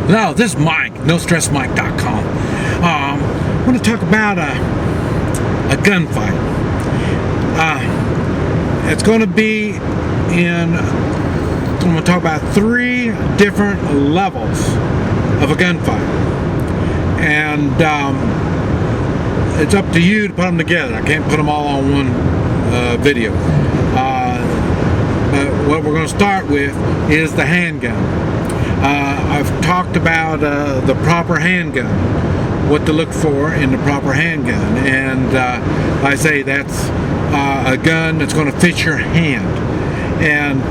No, this is Mike, NoStressMike.com. I want to talk about a gunfight. It's going to be I'm going to talk about 3 different levels of a gunfight. And it's up to you to put them together. I can't put them all on one video. But what we're going to start with is the handgun. I've talked about the proper handgun, what to look for in the proper handgun, and I say that's a gun that's going to fit your hand. And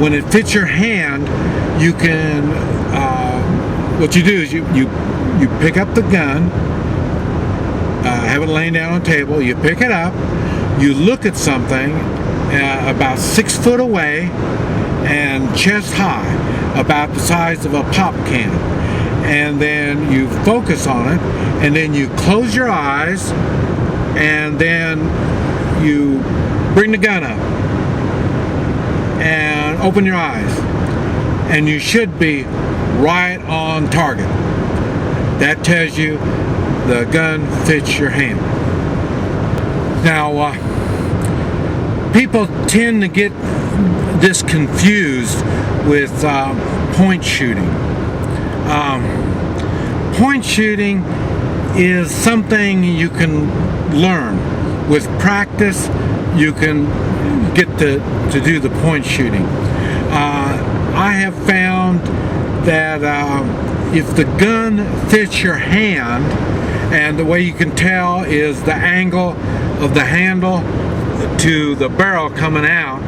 when it fits your hand, you can what you do is you pick up the gun, have it laying down on the table, you pick it up, you look at something about 6 foot away and chest high, about the size of a pop can, and then you focus on it, and then you close your eyes, and then you bring the gun up and open your eyes, and you should be right on target. That tells you the gun fits your hand. Now, people tend to get this confused with point shooting. Point shooting is something you can learn. With practice, you can get to do the point shooting. I have found that if the gun fits your hand, and the way you can tell is the angle of the handle to the barrel coming out,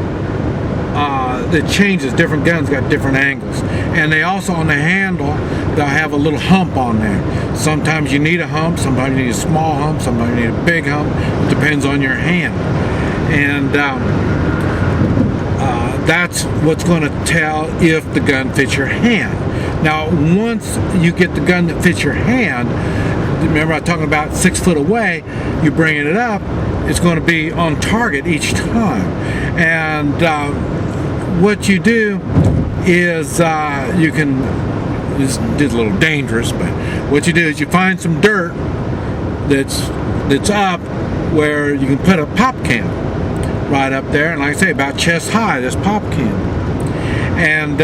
it changes. Different guns got different angles, and they also, on the handle, they'll have a little hump on there. Sometimes you need a hump, sometimes you need a small hump, sometimes you need a big hump. It depends on your hand, and that's what's going to tell if the gun fits your hand. Now, once you get the gun that fits your hand, remember I was talking about 6 foot away, you bringing it up, it's going to be on target each time. And what you do is you can, this is a little dangerous, but what you do is you find some dirt that's up where you can put a pop can right up there, and like I say, about chest high, this pop can. And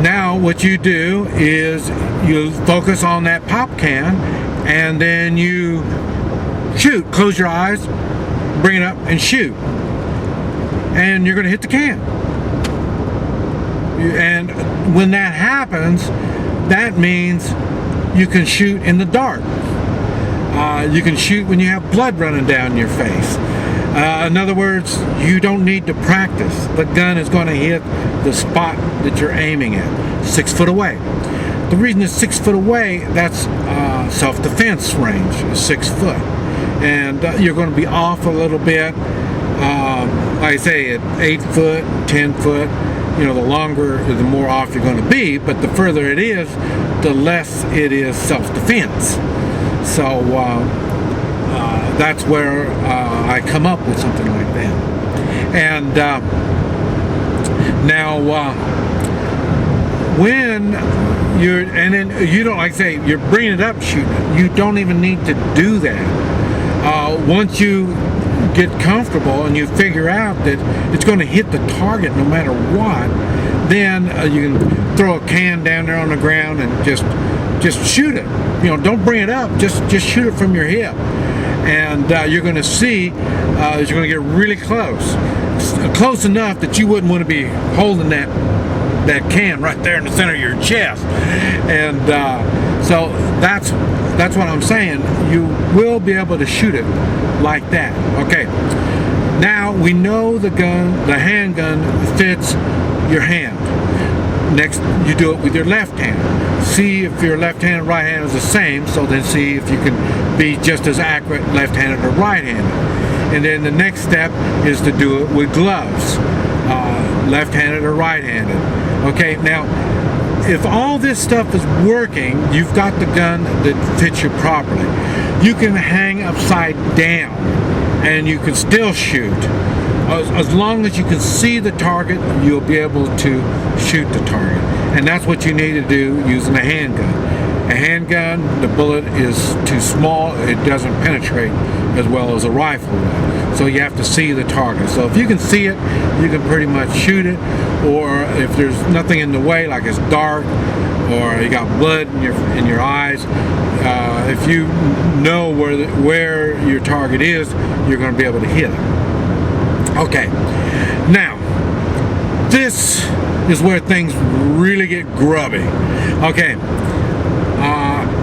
now what you do is you focus on that pop can, and then you shoot. Close your eyes, bring it up, and shoot. And you're going to hit the can. And when that happens, that means you can shoot in the dark. You can shoot when you have blood running down your face. In other words, you don't need to practice. The gun is going to hit the spot that you're aiming at, 6 foot away. The reason it's 6 foot away, that's self-defense range, is 6 foot. And you're going to be off a little bit, like I say, at 8 foot, 10 foot. You know, the longer, the more off you're going to be, but the further it is, the less it is self-defense. So that's where I come up with something like that. And now when you're, and then you don't, like I say, you're bringing it up, shooting it. You don't even need to do that. Once you get comfortable and you figure out that it's going to hit the target no matter what, then you can throw a can down there on the ground and just shoot it. You know, don't bring it up. Just shoot it from your hip, and you're going to see you're going to get really close enough that you wouldn't want to be holding that can right there in the center of your chest. And so that's what I'm saying. You will be able to shoot it like that. Okay. Now we know the handgun fits your hand. Next, you do it with your left hand. See if your left hand and right hand is the same, so then see if you can be just as accurate left-handed or right-handed. And then the next step is to do it with gloves, left-handed or right-handed. Okay, now, if all this stuff is working, you've got the gun that fits you properly. You can hang upside down and you can still shoot. As long as you can see the target, you'll be able to shoot the target. And that's what you need to do using a handgun. A handgun, the bullet is too small, it doesn't penetrate as well as a rifle will. So you have to see the target. So if you can see it, you can pretty much shoot it. Or if there's nothing in the way, like it's dark, or you got blood in your eyes, if you know where your target is, you're going to be able to hit it. Okay, now this is where things really get grubby. Okay,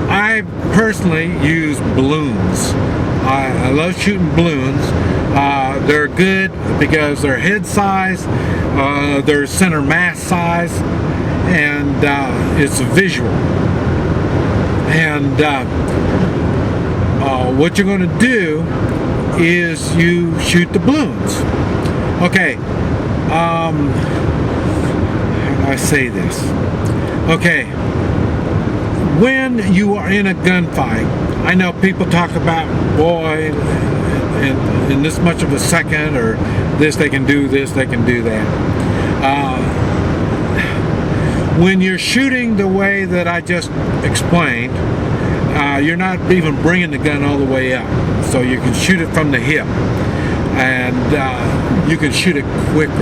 I personally use balloons. I love shooting balloons. They're good because they're head size, they're center mass size, and it's visual. And what you're going to do is you shoot the balloons. Okay, how do I say this? Okay, when you are in a gunfight, I know people talk about, boy, in this much of a second, or this, they can do this, they can do that. When you're shooting the way that I just explained, you're not even bringing the gun all the way up. So you can shoot it from the hip, and you can shoot it quicker.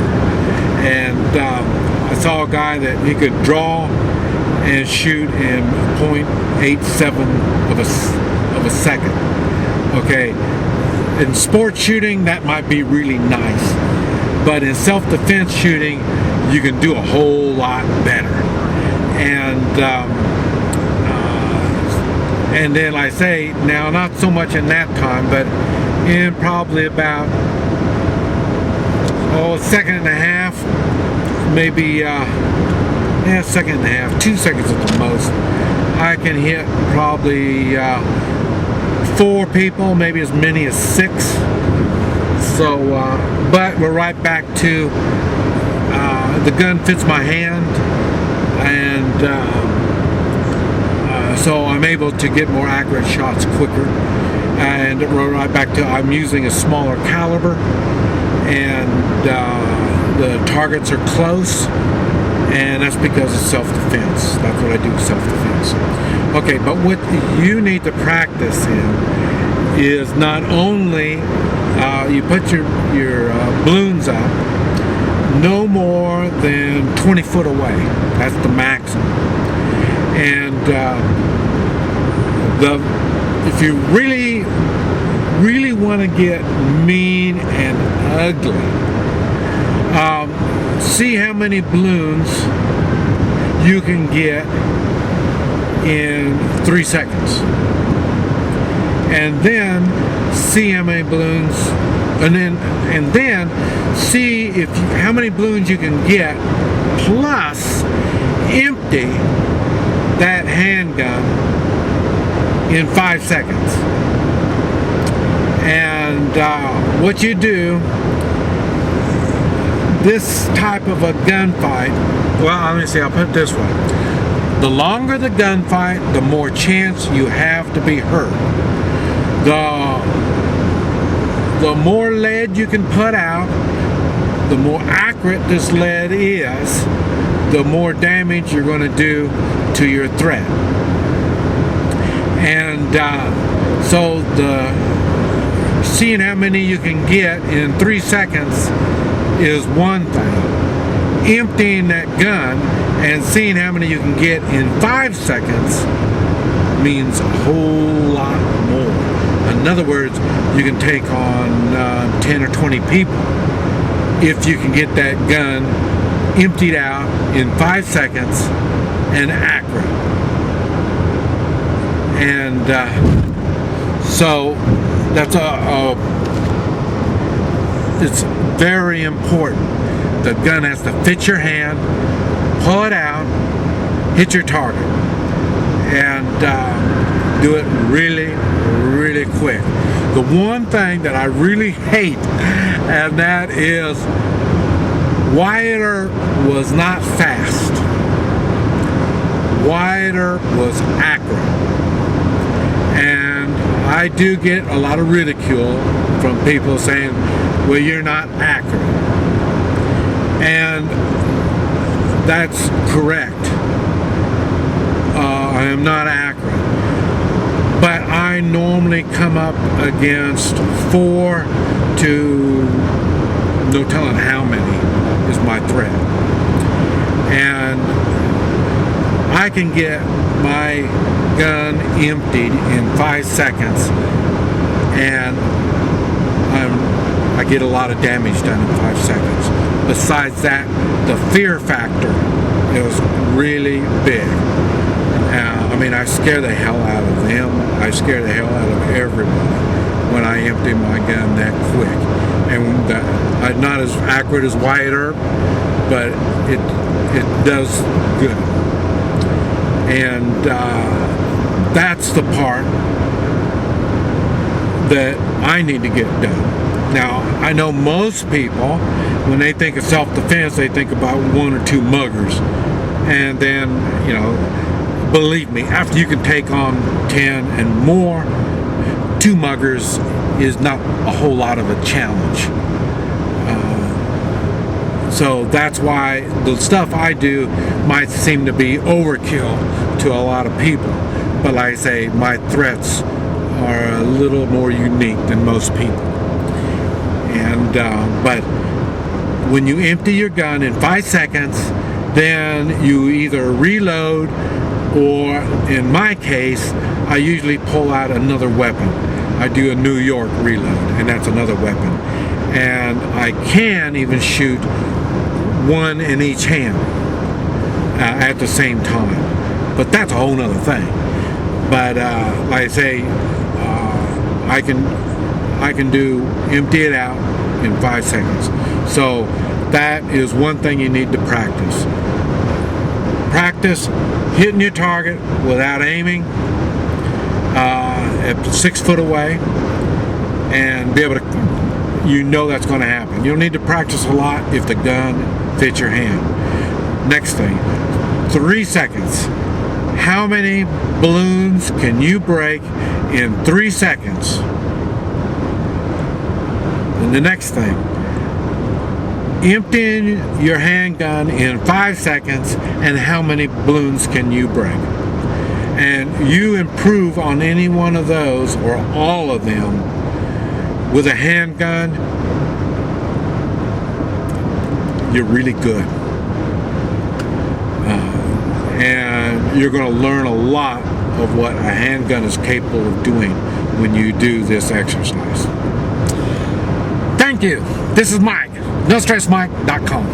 And I saw a guy that he could draw and shoot in 0.87 of a second. Okay, in sports shooting, that might be really nice, but in self-defense shooting, you can do a whole lot better. And then, like I say, now not so much in that time, but in probably about a second and a half, maybe second and a half, 2 seconds at the most, I can hit probably 4 people, maybe as many as 6. So, but we're right back to the gun fits my hand, and so I'm able to get more accurate shots quicker. And we're right back to I'm using a smaller caliber, and the targets are close, and that's because of self-defense. That's what I do, self-defense. Okay, but what you need to practice in is not only you put your balloons up no more than 20 foot away. That's the maximum. And if you really want to get mean and ugly, see how many balloons you can get in 3 seconds, and then see how many balloons, and then see how many balloons you can get, plus empty that handgun in 5 seconds. And what you do, this type of a gunfight, well, let me see, I'll put it this way. The longer the gunfight, the more chance you have to be hurt. The more lead you can put out, the more accurate this lead is, the more damage you're going to do to your threat. And so seeing how many you can get in 3 seconds is one thing. Emptying that gun and seeing how many you can get in 5 seconds means a whole lot more. In other words, you can take on 10 or 20 people if you can get that gun emptied out in 5 seconds and accurate. And so that's it's very important. The gun has to fit your hand, pull it out, hit your target, and do it really, really quick. The one thing that I really hate, and that is Wyatt Earp was not fast. Wyatt Earp was accurate. And I do get a lot of ridicule from people saying, well, you're not accurate. And that's correct. come up against 4 to no telling how many is my threat. And I can get my gun emptied in 5 seconds, and I get a lot of damage done in 5 seconds. Besides that, the fear factor is really big. I mean, I scare the hell out of them. I scare the hell out of everybody when I empty my gun that quick. And I'm not as accurate as Wyatt Earp, but it does good. And that's the part that I need to get done. Now, I know most people, when they think of self-defense, they think about 1 or 2 muggers. And then, believe me, after you can take on 10 and more, 2 muggers is not a whole lot of a challenge. So that's why the stuff I do might seem to be overkill to a lot of people. But like I say, my threats are a little more unique than most people. And but when you empty your gun in 5 seconds, then you either reload, or in my case, I usually pull out another weapon. I do a New York reload, and that's another weapon. And I can even shoot one in each hand at the same time. But that's a whole nother thing. But like I say, I can do empty it out in 5 seconds. So that is one thing you need to practice. Practice hitting your target without aiming at 6 foot away, and be able to, that's going to happen. You don't need to practice a lot if the gun fits your hand. Next thing, 3 seconds. How many balloons can you break in 3 seconds? And the next thing, emptying your handgun in 5 seconds, and how many balloons can you break? And you improve on any one of those, or all of them, with a handgun, you're really good. And you're going to learn a lot of what a handgun is capable of doing when you do this exercise. Thank you. This is Mike. NoStressMike.com.